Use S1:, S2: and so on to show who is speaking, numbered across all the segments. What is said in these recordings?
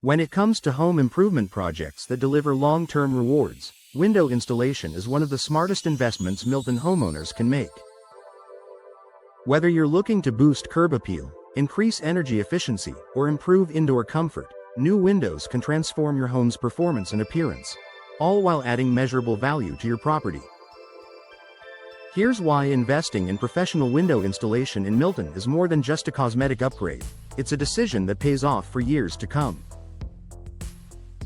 S1: When it comes to home improvement projects that deliver long-term rewards, window installation is one of the smartest investments Milton homeowners can make. Whether you're looking to boost curb appeal, increase energy efficiency, or improve indoor comfort, new windows can transform your home's performance and appearance, all while adding measurable value to your property. Here's why investing in professional window installation in Milton is more than just a cosmetic upgrade. It's a decision that pays off for years to come.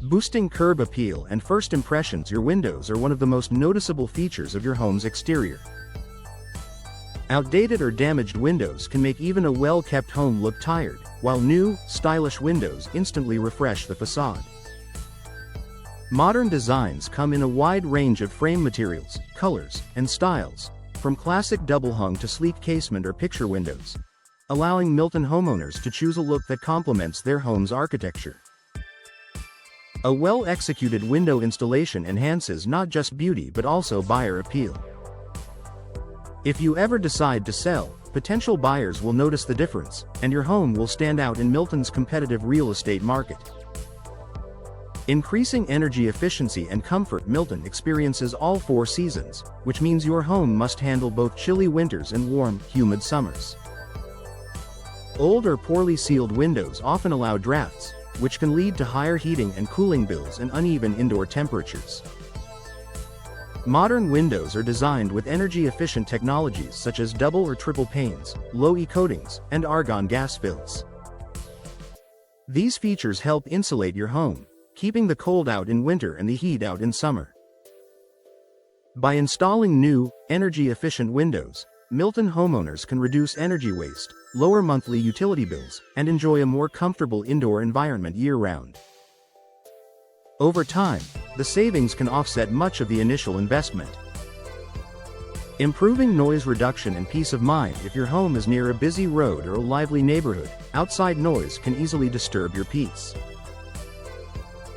S1: Boosting curb appeal and first impressions. Your windows are one of the most noticeable features of your home's exterior. Outdated or damaged windows can make even a well-kept home look tired, while new, stylish windows instantly refresh the facade. Modern designs come in a wide range of frame materials, colors, and styles, from classic double-hung to sleek casement or picture windows, allowing Milton homeowners to choose a look that complements their home's architecture. A well-executed window installation enhances not just beauty but also buyer appeal. If you ever decide to sell, potential buyers will notice the difference, and your home will stand out in Milton's competitive real estate market. Increasing energy efficiency and comfort. Milton experiences all 4 seasons, which means your home must handle both chilly winters and warm, humid summers. Old or poorly sealed windows often allow drafts, which can lead to higher heating and cooling bills and uneven indoor temperatures. Modern windows are designed with energy-efficient technologies such as double or triple panes, low-E coatings, and argon gas fills. These features help insulate your home, keeping the cold out in winter and the heat out in summer. By installing new, energy-efficient windows, Milton homeowners can reduce energy waste, lower monthly utility bills, and enjoy a more comfortable indoor environment year-round. Over time, the savings can offset much of the initial investment. Improving noise reduction and peace of mind. If your home is near a busy road or a lively neighborhood, outside noise can easily disturb your peace.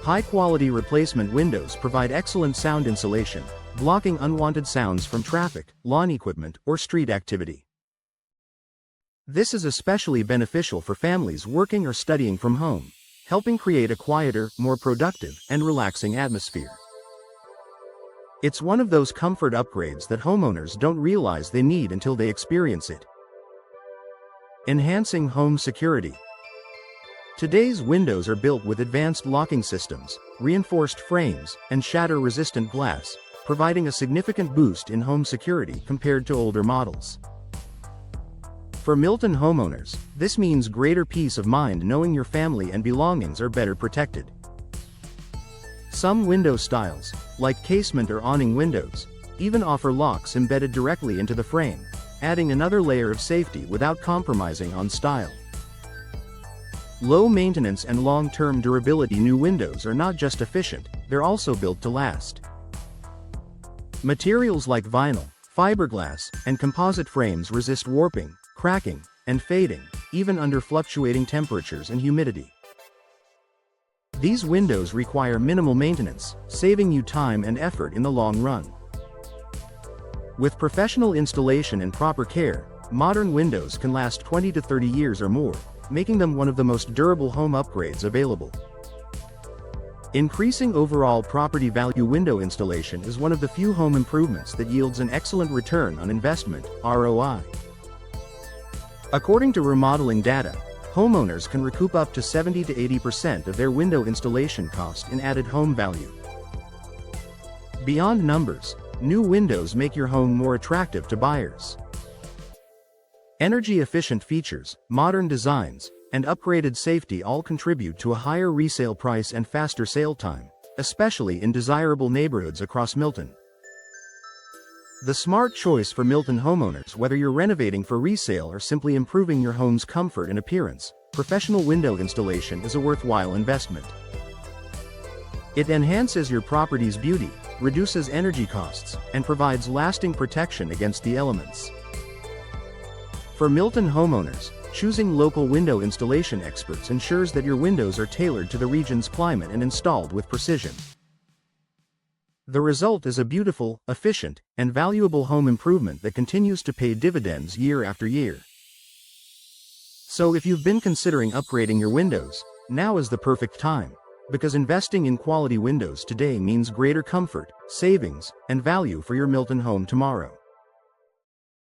S1: High-quality replacement windows provide excellent sound insulation, blocking unwanted sounds from traffic, lawn equipment, or street activity. This is especially beneficial for families working or studying from home, helping create a quieter, more productive, and relaxing atmosphere. It's one of those comfort upgrades that homeowners don't realize they need until they experience it. Enhancing home security. Today's windows are built with advanced locking systems, reinforced frames, and shatter-resistant glass, providing a significant boost in home security compared to older models. For Milton homeowners, this means greater peace of mind knowing your family and belongings are better protected. Some window styles, like casement or awning windows, even offer locks embedded directly into the frame, adding another layer of safety without compromising on style. Low maintenance and long-term durability. New windows are not just efficient, they're also built to last. Materials like vinyl, fiberglass, and composite frames resist warping, cracking, and fading, even under fluctuating temperatures and humidity. These windows require minimal maintenance, saving you time and effort in the long run. With professional installation and proper care, modern windows can last 20 to 30 years or more, making them one of the most durable home upgrades available. Increasing overall property value. Window installation is one of the few home improvements that yields an excellent return on investment, ROI. According to remodeling data, homeowners can recoup up to 70 to 80% of their window installation cost in added home value. Beyond numbers, new windows make your home more attractive to buyers. Energy-efficient features, modern designs, and upgraded safety all contribute to a higher resale price and faster sale time, especially in desirable neighborhoods across Milton. The smart choice for Milton homeowners. Whether you're renovating for resale or simply improving your home's comfort and appearance, professional window installation is a worthwhile investment. It enhances your property's beauty, reduces energy costs, and provides lasting protection against the elements. For Milton homeowners, choosing local window installation experts ensures that your windows are tailored to the region's climate and installed with precision. The result is a beautiful, efficient, and valuable home improvement that continues to pay dividends year after year. So if you've been considering upgrading your windows, Now is the perfect time, because investing in quality windows today means greater comfort, savings, and value for your Milton home tomorrow.